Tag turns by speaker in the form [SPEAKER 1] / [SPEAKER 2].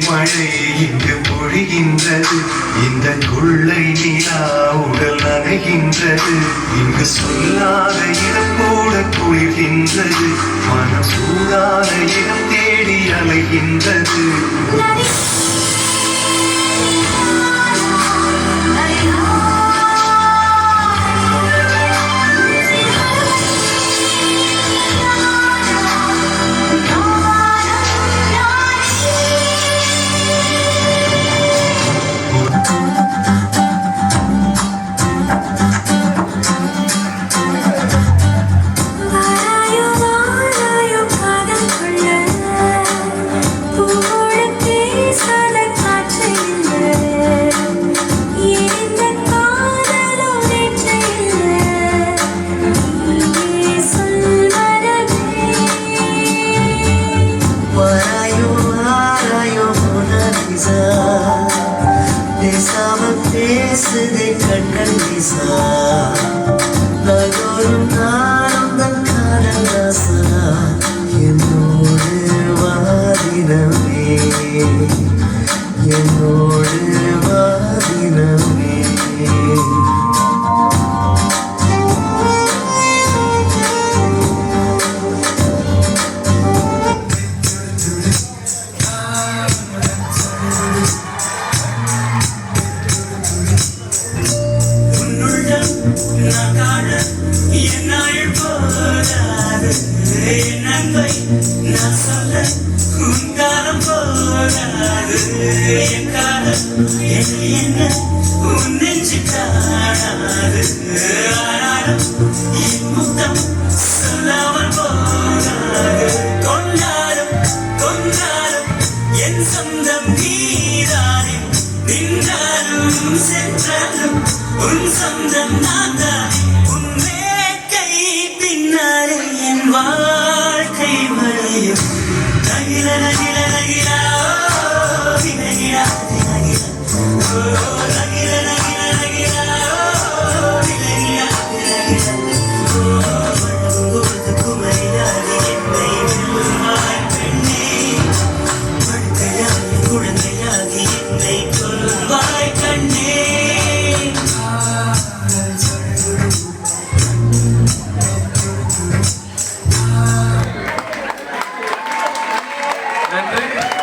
[SPEAKER 1] மழை இங்கு பொழிகின்றது. இந்த கொள்ளை நிலா உடல் நனைகின்றது. இங்கு சொல்லாத இடம் கூட குளிர்கின்றது. மனம் சூடாத இடம் தேடி அலைகின்றது. பேசுதே கண்கள் வீசா நகரும் நானும் தன் காதல் ராசா என்னோடு வாதினமே என்னோடு வாதினமே என்னாள் போராது என் அன்பை நான் சொல்ல உன் காலம் போராது என் காலம் என்ன உன் நெஞ்சு காணாது ஆனாலும் என் முத்தம்